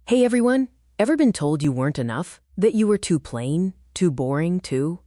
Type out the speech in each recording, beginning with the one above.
Hey everyone, ever been told you weren't enough? That you were too plain, too boring, too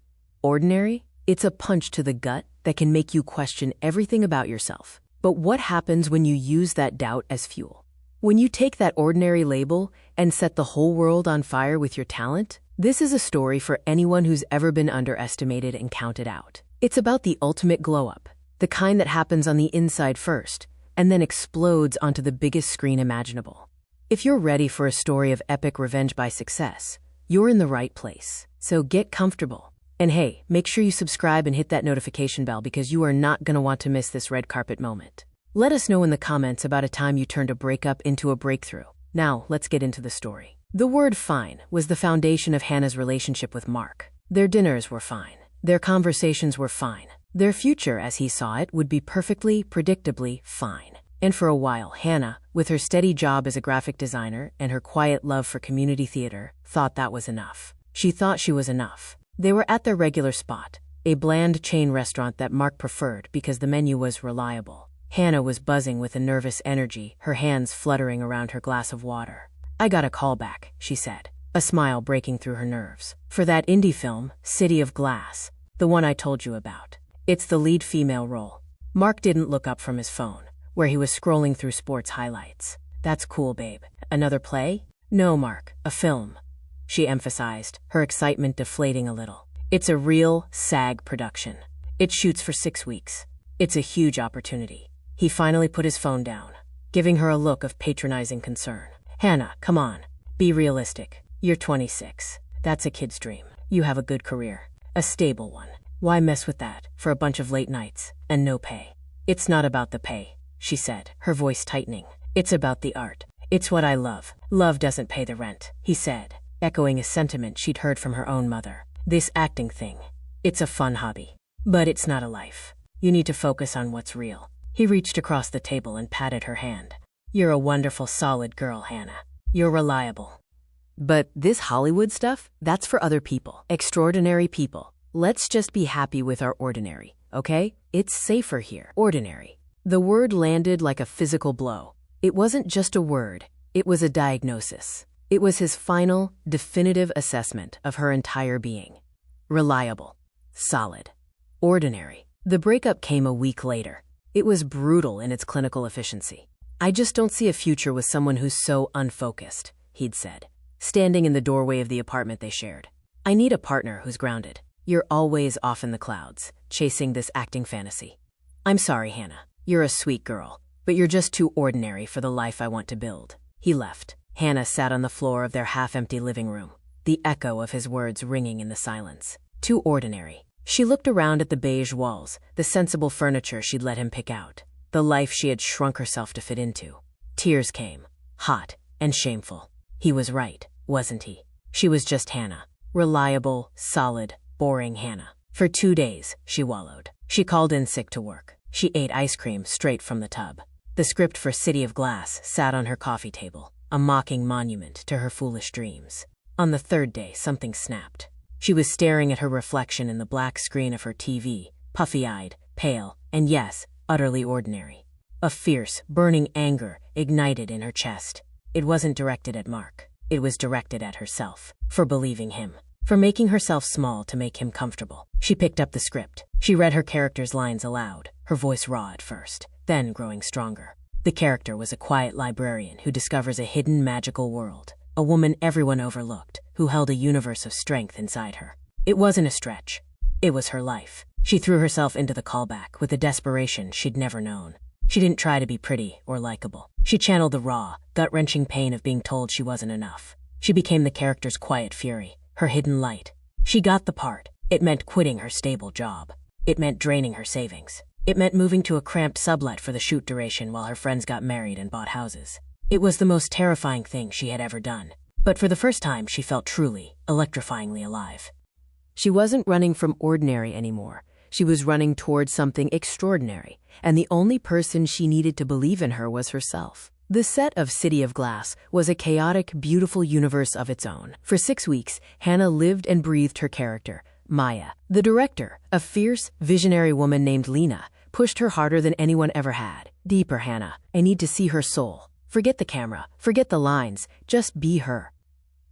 ordinary? It's a punch to the gut that can make you question everything about yourself. But what happens when you use that doubt as fuel? When you take that ordinary label and set the whole world on fire with your talent? This is a story for anyone who's ever been underestimated and counted out. It's about the ultimate glow-up, the kind that happens on the inside first, and then explodes onto the biggest screen imaginable. If you're ready for a story of epic revenge by success, you're in the right place. So get comfortable. And hey, make sure you subscribe and hit that notification bell because you are not going to want to miss this red carpet moment. Let us know in the comments about a time you turned a breakup into a breakthrough. Now, let's get into the story. The word fine was the foundation of Hannah's relationship with Mark. Their dinners were fine. Their conversations were fine. Their future, as he saw it, would be perfectly, predictably fine. And for a while, Hannah, with her steady job as a graphic designer and her quiet love for community theater, thought that was enough. She thought she was enough. They were at their regular spot, a bland chain restaurant that Mark preferred because the menu was reliable. Hannah was buzzing with a nervous energy, her hands fluttering around her glass of water. "I got a call back," she said, a smile breaking through her nerves. "For that indie film, City of Glass, the one I told you about. It's the lead female role." Mark didn't look up from his phone, where he was scrolling through sports highlights. "That's cool, babe. Another play?" "No, Mark, a film," she emphasized, her excitement deflating a little. "It's a real SAG production. It shoots for 6 weeks. It's a huge opportunity." He finally put his phone down, giving her a look of patronizing concern. "Hannah, come on. Be realistic. You're 26. That's a kid's dream. You have a good career. A stable one. Why mess with that for a bunch of late nights and no pay?" "It's not about the pay," she said, her voice tightening. "It's about the art. It's what I love." "Love doesn't pay the rent," he said, echoing a sentiment she'd heard from her own mother. "This acting thing, it's a fun hobby, but it's not a life. You need to focus on what's real." He reached across the table and patted her hand. "You're a wonderful, solid girl, Hannah. You're reliable. But this Hollywood stuff, that's for other people, extraordinary people. Let's just be happy with our ordinary, okay? It's safer here. Ordinary." The word landed like a physical blow. It wasn't just a word, it was a diagnosis. It was his final, definitive assessment of her entire being. Reliable. Solid. Ordinary. The breakup came a week later. It was brutal in its clinical efficiency. "I just don't see a future with someone who's so unfocused," he'd said, standing in the doorway of the apartment they shared. "I need a partner who's grounded. You're always off in the clouds, chasing this acting fantasy. I'm sorry, Hannah. You're a sweet girl, but you're just too ordinary for the life I want to build." He left. Hannah sat on the floor of their half-empty living room, the echo of his words ringing in the silence. Too ordinary. She looked around at the beige walls, the sensible furniture she'd let him pick out, the life she had shrunk herself to fit into. Tears came, hot and shameful. He was right, wasn't he? She was just Hannah. Reliable, solid, boring Hannah. For 2 days, she wallowed. She called in sick to work. She ate ice cream straight from the tub. The script for City of Glass sat on her coffee table, a mocking monument to her foolish dreams. On the 3rd day, something snapped. She was staring at her reflection in the black screen of her TV, puffy-eyed, pale, and yes, utterly ordinary. A fierce, burning anger ignited in her chest. It wasn't directed at Mark. It was directed at herself, for believing him, for making herself small to make him comfortable. She picked up the script. She read her character's lines aloud, her voice raw at first, then growing stronger. The character was a quiet librarian who discovers a hidden magical world, a woman everyone overlooked, who held a universe of strength inside her. It wasn't a stretch. It was her life. She threw herself into the callback with a desperation she'd never known. She didn't try to be pretty or likable. She channeled the raw, gut-wrenching pain of being told she wasn't enough. She became the character's quiet fury, her hidden light. She got the part. It meant quitting her stable job. It meant draining her savings. It meant moving to a cramped sublet for the shoot duration while her friends got married and bought houses. It was the most terrifying thing she had ever done. But for the first time, she felt truly, electrifyingly alive. She wasn't running from ordinary anymore. She was running towards something extraordinary, and the only person she needed to believe in her was herself. The set of City of Glass was a chaotic, beautiful universe of its own. For 6 weeks, Hannah lived and breathed her character, Maya. The director, a fierce, visionary woman named Lena, pushed her harder than anyone ever had. "Deeper, Hannah. I need to see her soul. Forget the camera, forget the lines, just be her.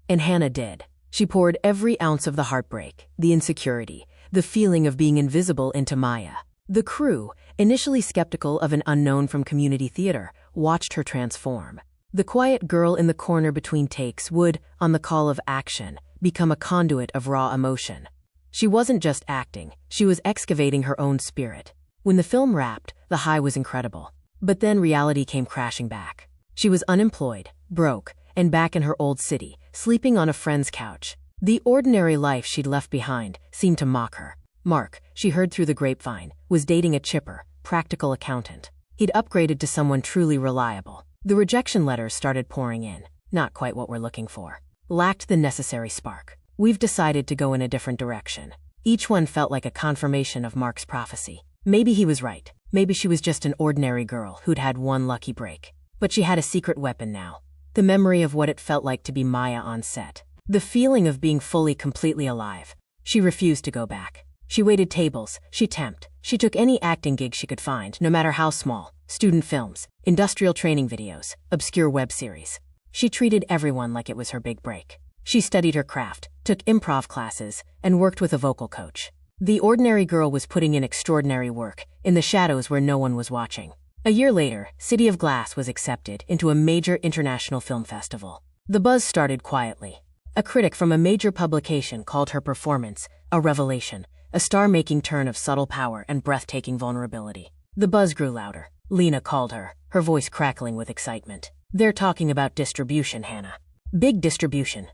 And Hannah did. She poured every ounce of the heartbreak, the insecurity, the feeling of being invisible into Maya. The crew, initially skeptical of an unknown from community theater, watched her transform. The quiet girl in the corner between takes would, on the call of action, become a conduit of raw emotion. She wasn't just acting, she was excavating her own spirit. When the film wrapped, the high was incredible. But then reality came crashing back. She was unemployed, broke, and back in her old city, sleeping on a friend's couch. The ordinary life she'd left behind seemed to mock her. Mark, she heard through the grapevine, was dating a chipper, practical accountant. He'd upgraded to someone truly reliable. The rejection letters started pouring in. Not quite what we're looking for. Lacked the necessary spark. We've decided to go in a different direction. Each one felt like a confirmation of Mark's prophecy. Maybe he was right. Maybe she was just an ordinary girl who'd had one lucky break. But she had a secret weapon now. The memory of what it felt like to be Maya on set. The feeling of being fully, completely alive. She refused to go back. She waited tables, she temped, she took any acting gig she could find, no matter how small. Student films, industrial training videos, obscure web series. She treated everyone like it was her big break. She studied her craft, took improv classes, and worked with a vocal coach. The ordinary girl was putting in extraordinary work, in the shadows where no one was watching. A year later, City of Glass was accepted into a major international film festival. The buzz started quietly. A critic from a major publication called her performance a revelation, a star-making turn of subtle power and breathtaking vulnerability. The buzz grew louder. Lena called her, her voice crackling with excitement. They're talking about distribution, Hannah. Big distribution.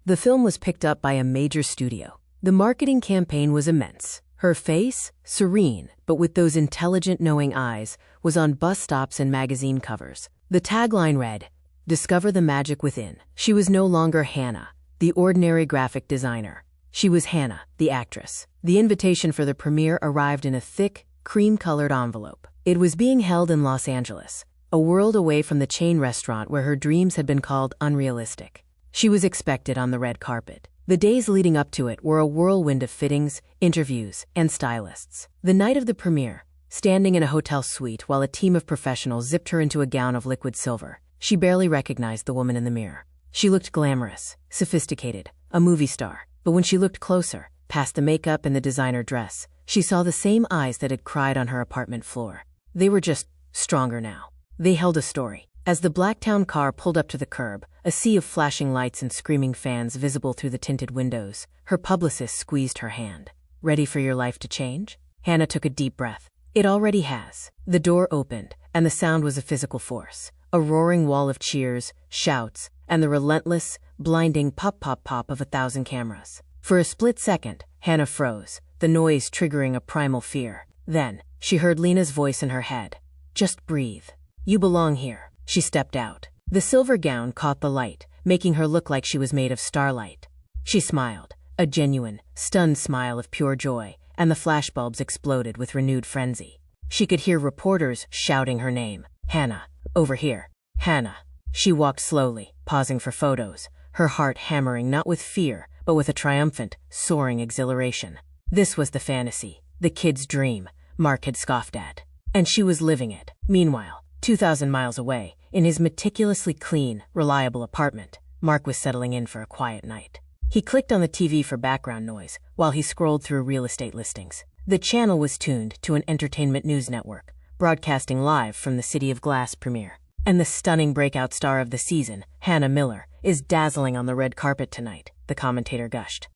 The film was picked up by a major studio. The marketing campaign was immense. Her face, serene, but with those intelligent, knowing eyes, was on bus stops and magazine covers. The tagline read, "Discover the magic within." She was no longer Hannah, the ordinary graphic designer. She was Hannah, the actress. The invitation for the premiere arrived in a thick, cream-colored envelope. It was being held in Los Angeles, a world away from the chain restaurant where her dreams had been called unrealistic. She was expected on the red carpet. The days leading up to it were a whirlwind of fittings, interviews, and stylists. The night of the premiere, standing in a hotel suite while a team of professionals zipped her into a gown of liquid silver, she barely recognized the woman in the mirror. She looked glamorous, sophisticated, a movie star. But when she looked closer, past the makeup and the designer dress, she saw the same eyes that had cried on her apartment floor. They were just stronger now. They held a story. As the Blacktown car pulled up to the curb, a sea of flashing lights and screaming fans visible through the tinted windows, her publicist squeezed her hand. "Ready for your life to change?" Hannah took a deep breath. "It already has." The door opened, and the sound was a physical force. A roaring wall of cheers, shouts, and the relentless, blinding pop-pop-pop of 1,000 cameras. For a split second, Hannah froze, the noise triggering a primal fear. Then, she heard Lena's voice in her head. "Just breathe. You belong here." She stepped out. The silver gown caught the light, making her look like she was made of starlight. She smiled, a genuine, stunned smile of pure joy, and the flashbulbs exploded with renewed frenzy. She could hear reporters shouting her name. "Hannah, over here. Hannah." She walked slowly, pausing for photos, her heart hammering not with fear, but with a triumphant, soaring exhilaration. This was the fantasy, the kid's dream, Mark had scoffed at. And she was living it. Meanwhile, 2,000 miles away, in his meticulously clean, reliable apartment, Mark was settling in for a quiet night. He clicked on the TV for background noise while he scrolled through real estate listings. The channel was tuned to an entertainment news network, broadcasting live from the City of Glass premiere. And the stunning breakout star of the season, Hannah Miller, is dazzling on the red carpet tonight, the commentator gushed.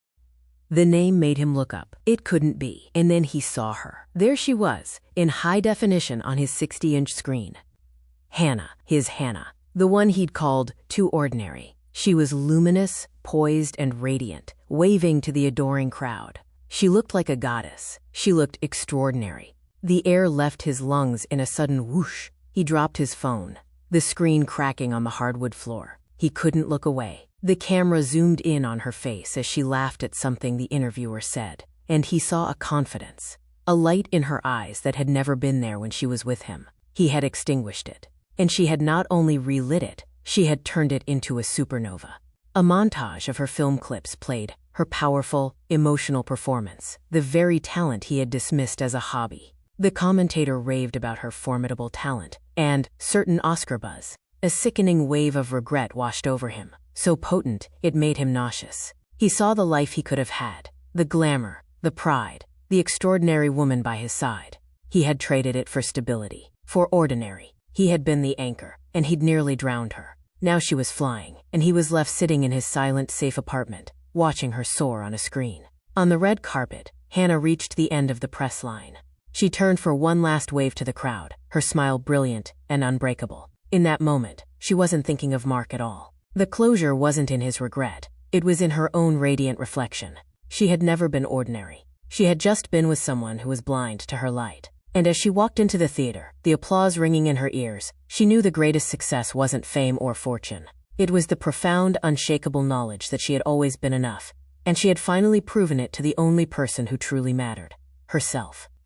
The name made him look up. It couldn't be. And then he saw her. There she was, in high definition on his 60-inch screen. Hannah, his Hannah, the one he'd called too ordinary. She was luminous, poised, and radiant, waving to the adoring crowd. She looked like a goddess. She looked extraordinary. The air left his lungs in a sudden whoosh. He dropped his phone, the screen cracking on the hardwood floor. He couldn't look away. The camera zoomed in on her face as she laughed at something the interviewer said, and he saw a confidence, a light in her eyes that had never been there when she was with him. He had extinguished it, and she had not only relit it, she had turned it into a supernova. A montage of her film clips played, her powerful, emotional performance, the very talent he had dismissed as a hobby. The commentator raved about her formidable talent and certain Oscar buzz. A sickening wave of regret washed over him, so potent it made him nauseous. He saw the life he could have had, the glamour, the pride, the extraordinary woman by his side. He had traded it for stability, for ordinary. He had been the anchor, and he'd nearly drowned her. Now she was flying, and he was left sitting in his silent, safe apartment, watching her soar on a screen. On the red carpet, Hannah reached the end of the press line. She turned for one last wave to the crowd, her smile brilliant and unbreakable. In that moment, she wasn't thinking of Mark at all. The closure wasn't in his regret. It was in her own radiant reflection. She had never been ordinary. She had just been with someone who was blind to her light. And as she walked into the theater, the applause ringing in her ears, she knew the greatest success wasn't fame or fortune. It was the profound, unshakable knowledge that she had always been enough, and she had finally proven it to the only person who truly mattered, herself.